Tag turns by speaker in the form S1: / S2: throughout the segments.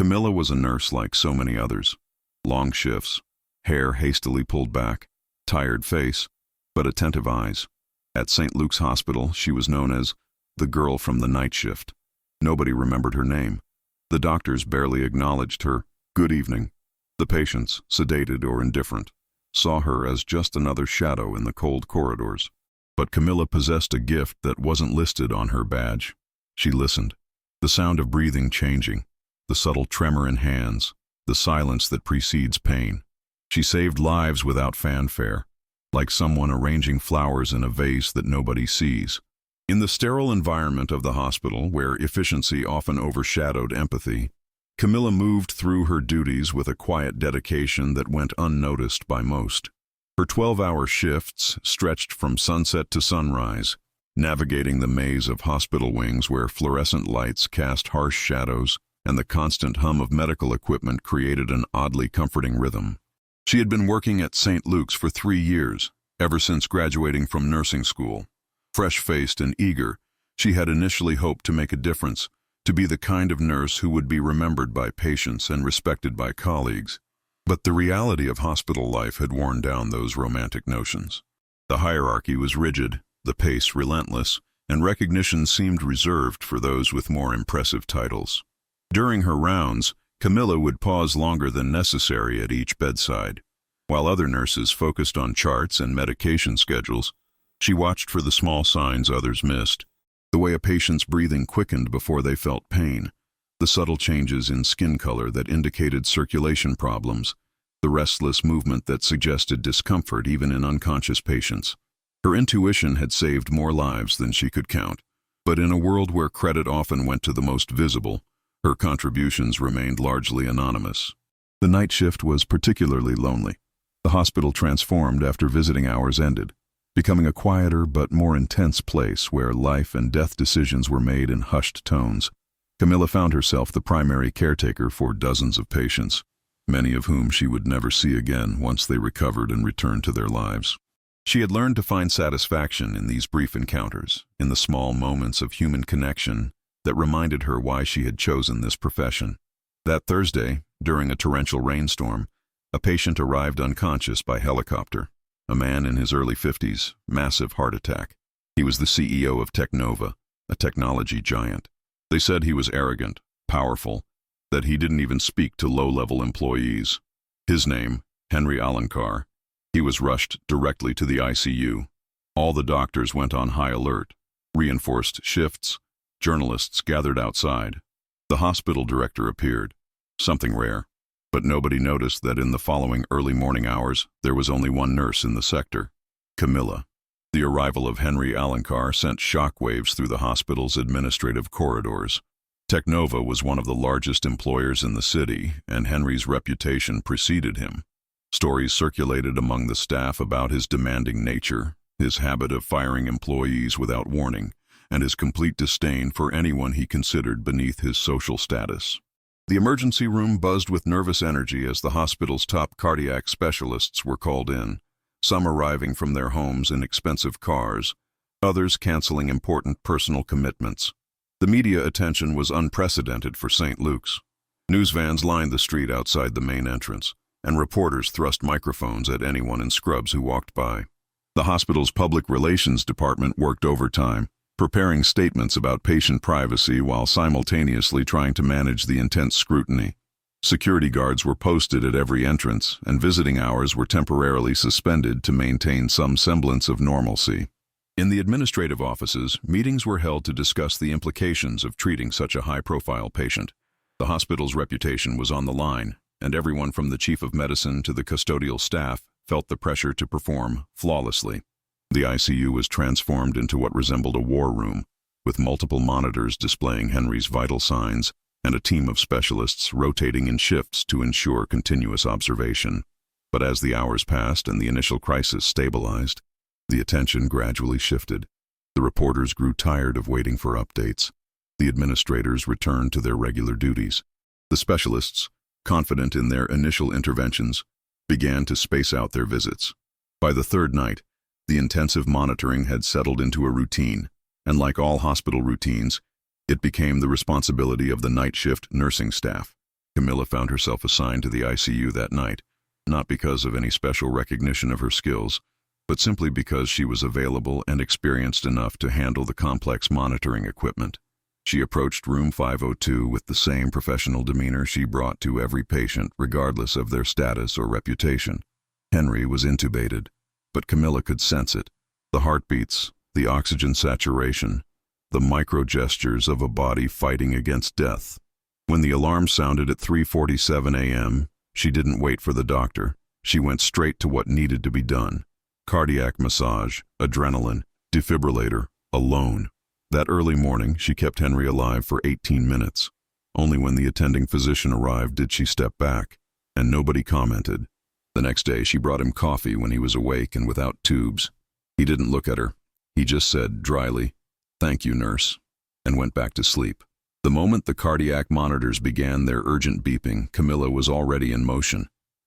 S1: Camilla was a nurse like so many others. Long shifts, hair hastily pulled back, tired face, but attentive eyes. At St. Luke's Hospital, she was known as the girl from the night shift. Nobody remembered her name. The doctors barely acknowledged her good evening. The patients, sedated or indifferent, saw her as just another shadow in the cold corridors. But Camilla possessed a gift that wasn't listed on her badge. She listened. The sound of breathing changing, the subtle tremor in hands, the silence that precedes pain. She saved lives without fanfare, like someone arranging flowers in a vase that nobody sees. In the sterile environment of the hospital, where efficiency often overshadowed empathy, Camilla moved through her duties with a quiet dedication that went unnoticed by most. Her 12-hour shifts stretched from sunset to sunrise, navigating the maze of hospital wings where fluorescent lights cast harsh shadows and the constant hum of medical equipment created an oddly comforting rhythm. She had been working at St. Luke's for 3 years, ever since graduating from nursing school. Fresh-faced and eager, she had initially hoped to make a difference, to be the kind of nurse who would be remembered by patients and respected by colleagues. But the reality of hospital life had worn down those romantic notions. The hierarchy was rigid, the pace relentless, and recognition seemed reserved for those with more impressive titles. During her rounds, Camilla would pause longer than necessary at each bedside. While other nurses focused on charts and medication schedules, she watched for the small signs others missed. The way a patient's breathing quickened before they felt pain, the subtle changes in skin color that indicated circulation problems, the restless movement that suggested discomfort even in unconscious patients. Her intuition had saved more lives than she could count, but in a world where credit often went to the most visible, her contributions remained largely anonymous. The night shift was particularly lonely. The hospital transformed after visiting hours ended, becoming a quieter but more intense place where life and death decisions were made in hushed tones. Camilla found herself the primary caretaker for dozens of patients, many of whom she would never see again once they recovered and returned to their lives. She had learned to find satisfaction in these brief encounters, in the small moments of human connection that reminded her why she had chosen this profession. That Thursday, during a torrential rainstorm, a patient arrived unconscious by helicopter. A man in his early 50s, massive heart attack. He was the CEO of Technova, a technology giant. They said he was arrogant, powerful, that he didn't even speak to low-level employees. His name, Henry Alankar. He was rushed directly to the ICU. All the doctors went on high alert. Reinforced shifts. Journalists gathered outside. The hospital director appeared. Something rare. But nobody noticed that in the following early morning hours, there was only one nurse in the sector, Camilla. The arrival of Henry Alankar sent shockwaves through the hospital's administrative corridors. Technova was one of the largest employers in the city, and Henry's reputation preceded him. Stories circulated among the staff about his demanding nature, his habit of firing employees without warning, and his complete disdain for anyone he considered beneath his social status. The emergency room buzzed with nervous energy as the hospital's top cardiac specialists were called in, some arriving from their homes in expensive cars, others canceling important personal commitments. The media attention was unprecedented for St. Luke's. News vans lined the street outside the main entrance, and reporters thrust microphones at anyone in scrubs who walked by. The hospital's public relations department worked overtime, preparing statements about patient privacy while simultaneously trying to manage the intense scrutiny. Security guards were posted at every entrance, and visiting hours were temporarily suspended to maintain some semblance of normalcy. In the administrative offices, meetings were held to discuss the implications of treating such a high-profile patient. The hospital's reputation was on the line, and everyone from the chief of medicine to the custodial staff felt the pressure to perform flawlessly. The ICU was transformed into what resembled a war room, with multiple monitors displaying Henry's vital signs and a team of specialists rotating in shifts to ensure continuous observation. But as the hours passed and the initial crisis stabilized, the attention gradually shifted. The reporters grew tired of waiting for updates. The administrators returned to their regular duties. The specialists, confident in their initial interventions, began to space out their visits. By the third night, the intensive monitoring had settled into a routine, and like all hospital routines, it became the responsibility of the night shift nursing staff. Camila found herself assigned to the ICU that night, not because of any special recognition of her skills, but simply because she was available and experienced enough to handle the complex monitoring equipment. She approached room 502 with the same professional demeanor she brought to every patient, regardless of their status or reputation. Henry was intubated, but Camila could sense it. The heartbeats, the oxygen saturation, the micro-gestures of a body fighting against death. When the alarm sounded at 3:47 a.m., she didn't wait for the doctor. She went straight to what needed to be done. Cardiac massage, adrenaline, defibrillator, alone. That early morning, she kept Henry alive for 18 minutes. Only when the attending physician arrived did she step back, and nobody commented. The next day, she brought him coffee when he was awake and without tubes. He didn't look at her. He just said dryly, "Thank you, nurse," and went back to sleep. The moment the cardiac monitors began their urgent beeping, Camila was already in motion.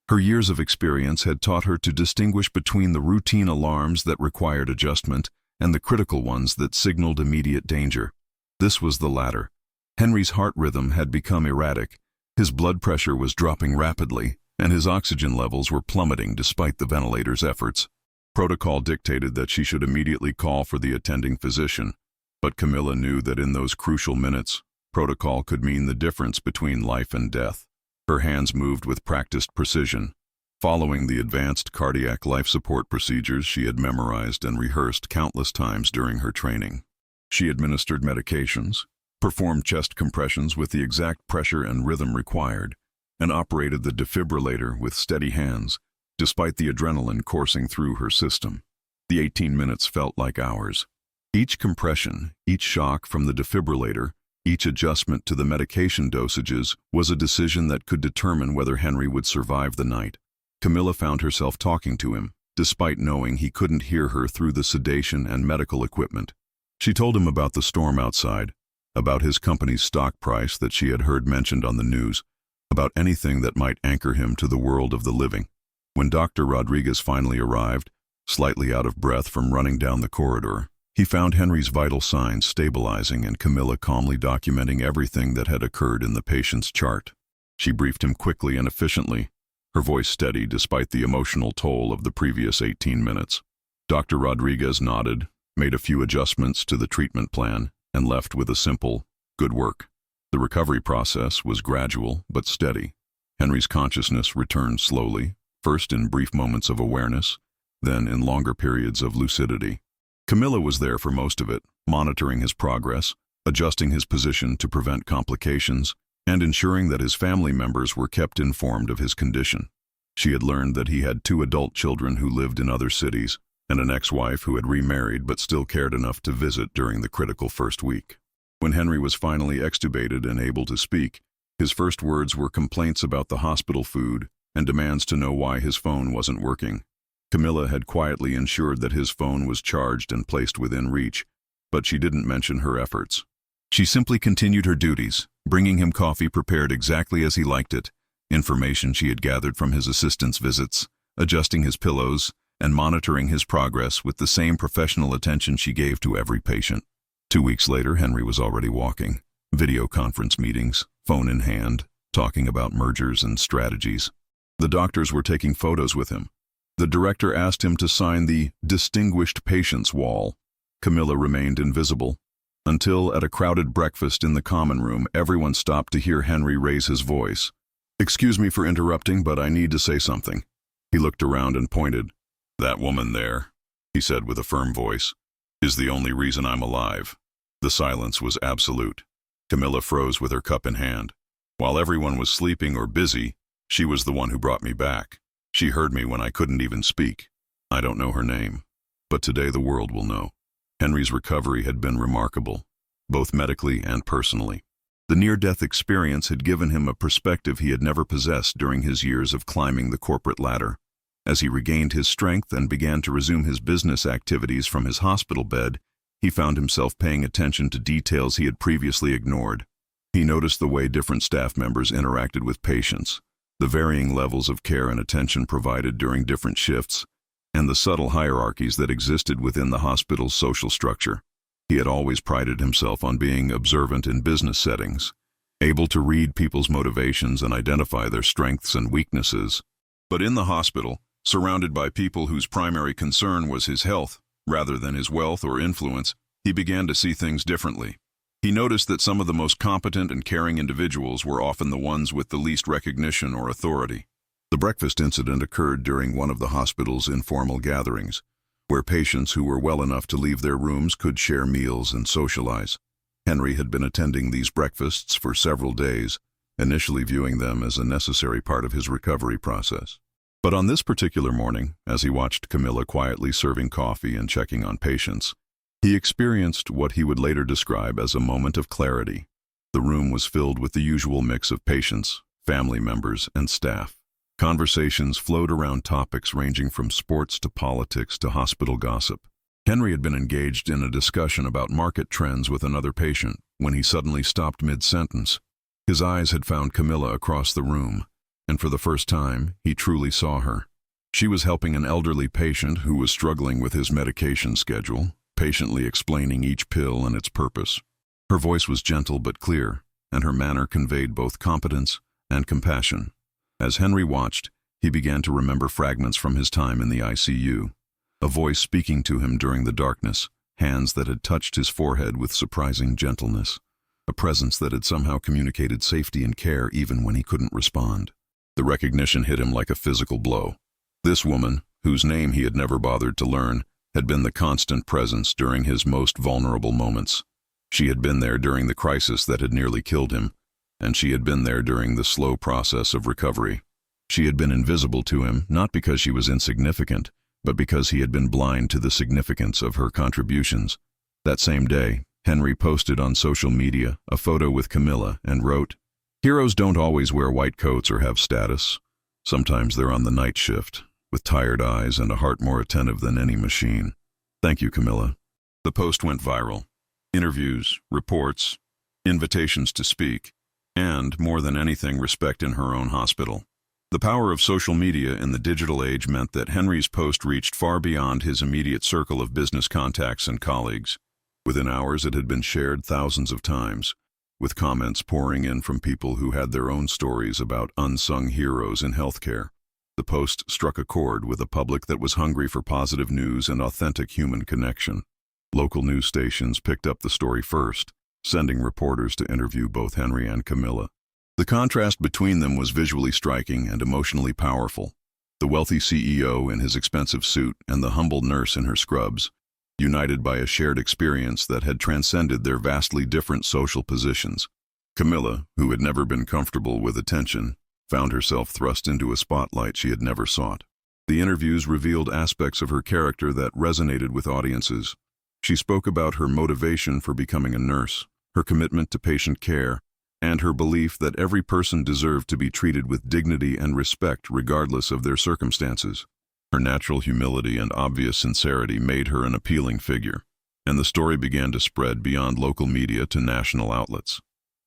S1: Her years of experience had taught her to distinguish between the routine alarms that required adjustment and the critical ones that signaled immediate danger. This was the latter. Henry's heart rhythm had become erratic, his blood pressure was dropping rapidly, and his oxygen levels were plummeting despite the ventilator's efforts. Protocol dictated that she should immediately call for the attending physician, but Camila knew that in those crucial minutes, protocol could mean the difference between life and death. Her hands moved with practiced precision, following the advanced cardiac life support procedures she had memorized and rehearsed countless times during her training. She administered medications, performed chest compressions with the exact pressure and rhythm required, and operated the defibrillator with steady hands, despite the adrenaline coursing through her system. The 18 minutes felt like hours. Each compression, each shock from the defibrillator, each adjustment to the medication dosages was a decision that could determine whether Henry would survive the night. Camila found herself talking to him, despite knowing he couldn't hear her through the sedation and medical equipment. She told him about the storm outside, about his company's stock price that she had heard mentioned on the news, about anything that might anchor him to the world of the living. When Dr. Rodriguez finally arrived, slightly out of breath from running down the corridor, he found Henry's vital signs stabilizing and Camila calmly documenting everything that had occurred in the patient's chart. She briefed him quickly and efficiently, her voice steady despite the emotional toll of the previous 18 minutes. Dr. Rodriguez nodded, made a few adjustments to the treatment plan, and left with a simple, "Good work." The recovery process was gradual but steady. Henry's consciousness returned slowly, first in brief moments of awareness, then in longer periods of lucidity. Camila was there for most of it, monitoring his progress, adjusting his position to prevent complications, and ensuring that his family members were kept informed of his condition. She had learned that he had 2 adult children who lived in other cities, and an ex-wife who had remarried but still cared enough to visit during the critical first week. When Henry was finally extubated and able to speak, his first words were complaints about the hospital food and demands to know why his phone wasn't working. Camila had quietly ensured that his phone was charged and placed within reach, but she didn't mention her efforts. She simply continued her duties, bringing him coffee prepared exactly as he liked it, information she had gathered from his assistant's visits, adjusting his pillows, and monitoring his progress with the same professional attention she gave to every patient. 2 weeks later, Henry was already walking, video conference meetings, phone in hand, talking about mergers and strategies. The doctors were taking photos with him. The director asked him to sign the Distinguished Patients wall. Camila remained invisible, until at a crowded breakfast in the common room, everyone stopped to hear Henry raise his voice. "Excuse me for interrupting, but I need to say something." He looked around and pointed. "That woman there," he said with a firm voice, "is the only reason I'm alive." The silence was absolute. Camila froze with her cup in hand. While everyone was sleeping or busy, she was the one who brought me back. She heard me when I couldn't even speak. I don't know her name, but today the world will know. Henry's recovery had been remarkable, both medically and personally. The near-death experience had given him a perspective he had never possessed during his years of climbing the corporate ladder. As he regained his strength and began to resume his business activities from his hospital bed, he found himself paying attention to details he had previously ignored. He noticed the way different staff members interacted with patients, the varying levels of care and attention provided during different shifts, and the subtle hierarchies that existed within the hospital's social structure. He had always prided himself on being observant in business settings, able to read people's motivations and identify their strengths and weaknesses. But in the hospital, surrounded by people whose primary concern was his health, rather than his wealth or influence, he began to see things differently. He noticed that some of the most competent and caring individuals were often the ones with the least recognition or authority. The breakfast incident occurred during one of the hospital's informal gatherings, where patients who were well enough to leave their rooms could share meals and socialize. Henry had been attending these breakfasts for several days, initially viewing them as a necessary part of his recovery process. But on this particular morning, as he watched Camila quietly serving coffee and checking on patients, he experienced what he would later describe as a moment of clarity. The room was filled with the usual mix of patients, family members, and staff. Conversations flowed around topics ranging from sports to politics to hospital gossip. Henry had been engaged in a discussion about market trends with another patient when he suddenly stopped mid-sentence. His eyes had found Camila across the room, and for the first time, he truly saw her. She was helping an elderly patient who was struggling with his medication schedule, patiently explaining each pill and its purpose. Her voice was gentle but clear, and her manner conveyed both competence and compassion. As Henry watched, he began to remember fragments from his time in the ICU. A voice speaking to him during the darkness, hands that had touched his forehead with surprising gentleness, a presence that had somehow communicated safety and care even when he couldn't respond. The recognition hit him like a physical blow. This woman, whose name he had never bothered to learn, had been the constant presence during his most vulnerable moments. She had been there during the crisis that had nearly killed him, and she had been there during the slow process of recovery. She had been invisible to him, not because she was insignificant, but because he had been blind to the significance of her contributions. That same day, Henry posted on social media a photo with Camila and wrote, "Heroes don't always wear white coats or have status. Sometimes they're on the night shift, with tired eyes and a heart more attentive than any machine. Thank you, Camila." The post went viral. Interviews, reports, invitations to speak, and, more than anything, respect in her own hospital. The power of social media in the digital age meant that Henry's post reached far beyond his immediate circle of business contacts and colleagues. Within hours, it had been shared thousands of times, with comments pouring in from people who had their own stories about unsung heroes in healthcare. The post struck a chord with a public that was hungry for positive news and authentic human connection. Local news stations picked up the story first, sending reporters to interview both Henry and Camila. The contrast between them was visually striking and emotionally powerful. The wealthy CEO in his expensive suit and the humble nurse in her scrubs, united by a shared experience that had transcended their vastly different social positions. Camila, who had never been comfortable with attention, found herself thrust into a spotlight she had never sought. The interviews revealed aspects of her character that resonated with audiences. She spoke about her motivation for becoming a nurse, her commitment to patient care, and her belief that every person deserved to be treated with dignity and respect regardless of their circumstances. Her natural humility and obvious sincerity made her an appealing figure, and the story began to spread beyond local media to national outlets.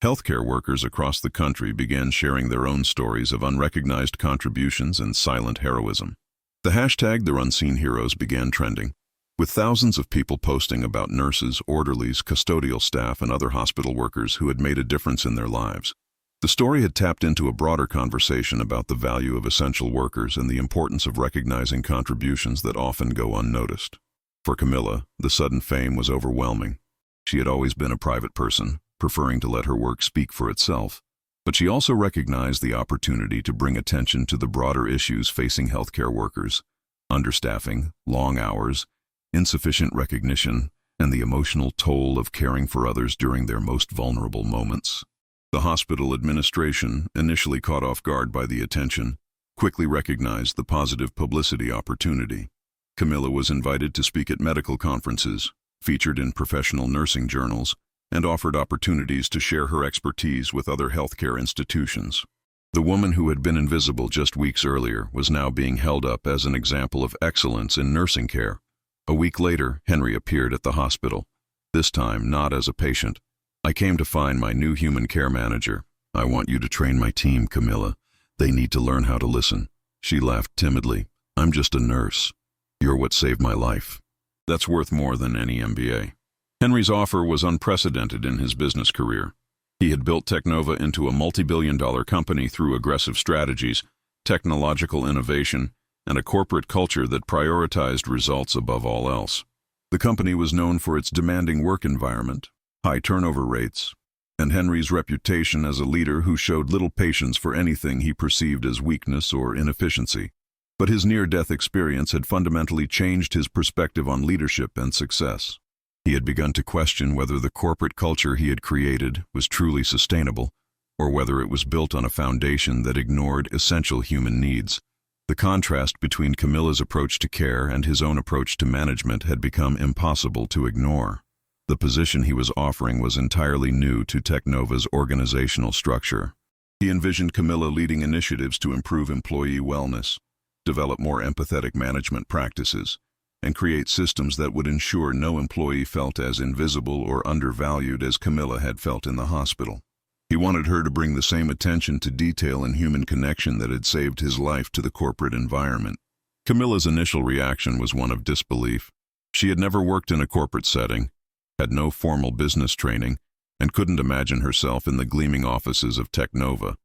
S1: Healthcare workers across the country began sharing their own stories of unrecognized contributions and silent heroism. The hashtag #TheUnseenHeroes began trending, with thousands of people posting about nurses, orderlies, custodial staff, and other hospital workers who had made a difference in their lives. The story had tapped into a broader conversation about the value of essential workers and the importance of recognizing contributions that often go unnoticed. For Camila, the sudden fame was overwhelming. She had always been a private person, preferring to let her work speak for itself, but she also recognized the opportunity to bring attention to the broader issues facing healthcare workers: understaffing, long hours, insufficient recognition, and the emotional toll of caring for others during their most vulnerable moments. The hospital administration, initially caught off guard by the attention, quickly recognized the positive publicity opportunity. Camila was invited to speak at medical conferences, featured in professional nursing journals, and offered opportunities to share her expertise with other healthcare institutions. The woman who had been invisible just weeks earlier was now being held up as an example of excellence in nursing care. A week later, Henry appeared at the hospital, this time not as a patient. "I came to find my new human care manager. I want you to train my team, Camila. They need to learn how to listen." She laughed timidly. "I'm just a nurse. You're what saved my life." That's worth more than any MBA. Henry's offer was unprecedented in his business career. He had built Technova into a multi-billion-dollar company through aggressive strategies, technological innovation, and a corporate culture that prioritized results above all else. The company was known for its demanding work environment, high turnover rates, and Henry's reputation as a leader who showed little patience for anything he perceived as weakness or inefficiency. But his near-death experience had fundamentally changed his perspective on leadership and success. He had begun to question whether the corporate culture he had created was truly sustainable, or whether it was built on a foundation that ignored essential human needs. The contrast between Camila's approach to care and his own approach to management had become impossible to ignore. The position he was offering was entirely new to Technova's organizational structure. He envisioned Camila leading initiatives to improve employee wellness, develop more empathetic management practices, and create systems that would ensure no employee felt as invisible or undervalued as Camila had felt in the hospital. He wanted her to bring the same attention to detail and human connection that had saved his life to the corporate environment. Camila's initial reaction was one of disbelief. She had never worked in a corporate setting, had no formal business training, and couldn't imagine herself in the gleaming offices of Technova.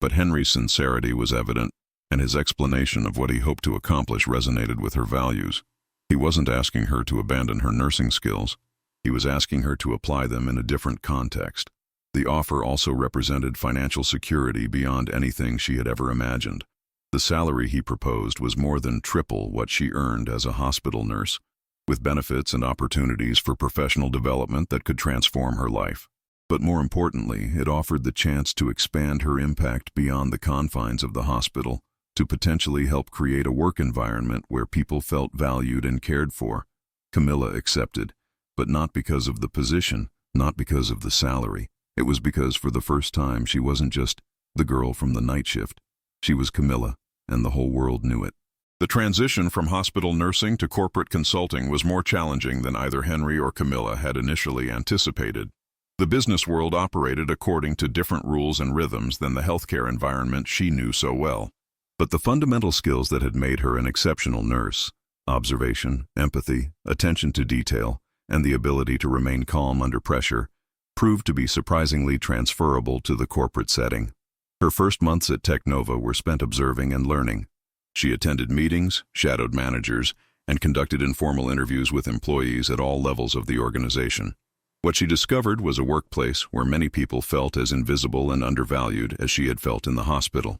S1: But Henry's sincerity was evident, and his explanation of what he hoped to accomplish resonated with her values. He wasn't asking her to abandon her nursing skills. He was asking her to apply them in a different context. The offer also represented financial security beyond anything she had ever imagined. The salary he proposed was more than triple what she earned as a hospital nurse, with benefits and opportunities for professional development that could transform her life. But more importantly, it offered the chance to expand her impact beyond the confines of the hospital, to potentially help create a work environment where people felt valued and cared for. Camila accepted, but not because of the position, not because of the salary. It was because for the first time she wasn't just the girl from the night shift. She was Camila, and the whole world knew it. The transition from hospital nursing to corporate consulting was more challenging than either Henry or Camila had initially anticipated. The business world operated according to different rules and rhythms than the healthcare environment she knew so well. But the fundamental skills that had made her an exceptional nurse, observation, empathy, attention to detail, and the ability to remain calm under pressure, proved to be surprisingly transferable to the corporate setting. Her first months at Technova were spent observing and learning. She attended meetings, shadowed managers, and conducted informal interviews with employees at all levels of the organization. What she discovered was a workplace where many people felt as invisible and undervalued as she had felt in the hospital.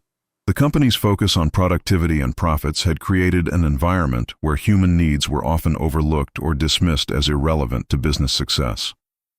S1: The company's focus on productivity and profits had created an environment where human needs were often overlooked or dismissed as irrelevant to business success.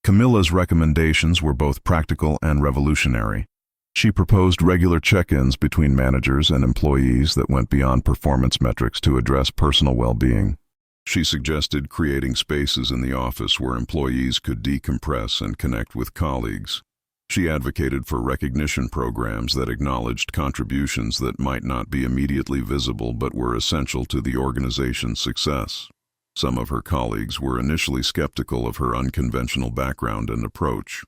S1: Camila's recommendations were both practical and revolutionary. She proposed regular check-ins between managers and employees that went beyond performance metrics to address personal well-being. She suggested creating spaces in the office where employees could decompress and connect with colleagues. She advocated for recognition programs that acknowledged contributions that might not be immediately visible but were essential to the organization's success. Some of her colleagues were initially skeptical of her unconventional background and approach.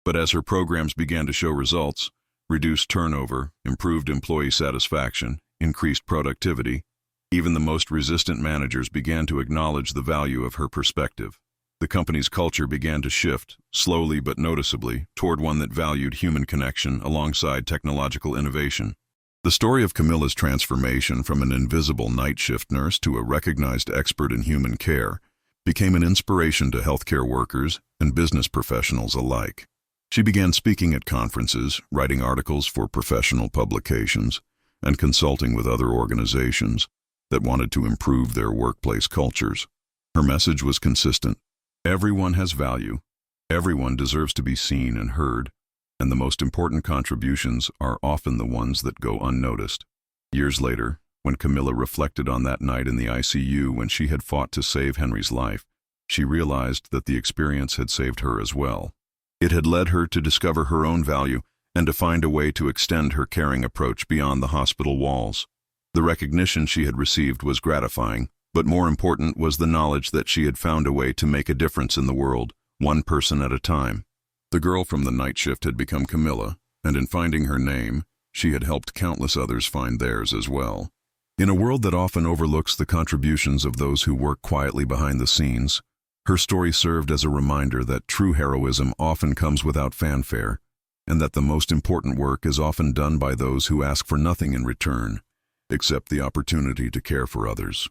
S1: But as her programs began to show results, reduced turnover, improved employee satisfaction, increased productivity, even the most resistant managers began to acknowledge the value of her perspective. The company's culture began to shift, slowly but noticeably, toward one that valued human connection alongside technological innovation. The story of Camila's transformation from an invisible night shift nurse to a recognized expert in human care became an inspiration to healthcare workers and business professionals alike. She began speaking at conferences, writing articles for professional publications, and consulting with other organizations that wanted to improve their workplace cultures. Her message was consistent. Everyone has value. Everyone deserves to be seen and heard. And the most important contributions are often the ones that go unnoticed. Years later, when Camila reflected on that night in the ICU when she had fought to save Henry's life, she realized that the experience had saved her as well. It had led her to discover her own value and to find a way to extend her caring approach beyond the hospital walls. The recognition she had received was gratifying, but more important was the knowledge that she had found a way to make a difference in the world, one person at a time. The girl from the night shift had become Camila, and in finding her name, she had helped countless others find theirs as well. In a world that often overlooks the contributions of those who work quietly behind the scenes, her story served as a reminder that true heroism often comes without fanfare. and that the most important work is often done by those who ask for nothing in return, except the opportunity to care for others.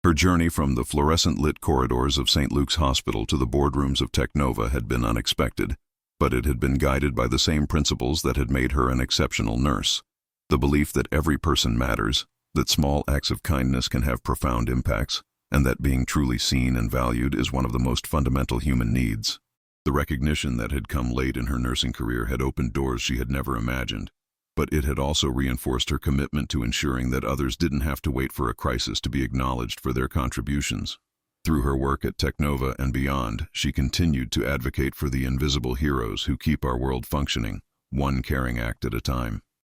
S1: Her journey from the fluorescent-lit corridors of St. Luke's Hospital to the boardrooms of Technova had been unexpected, but it had been guided by the same principles that had made her an exceptional nurse. The belief that every person matters, that small acts of kindness can have profound impacts, and that being truly seen and valued is one of the most fundamental human needs. The recognition that had come late in her nursing career had opened doors she had never imagined, but it had also reinforced her commitment to ensuring that others didn't have to wait for a crisis to be acknowledged for their contributions. Through her work at Technova and beyond, she continued to advocate for the invisible heroes who keep our world functioning, one caring act at a time.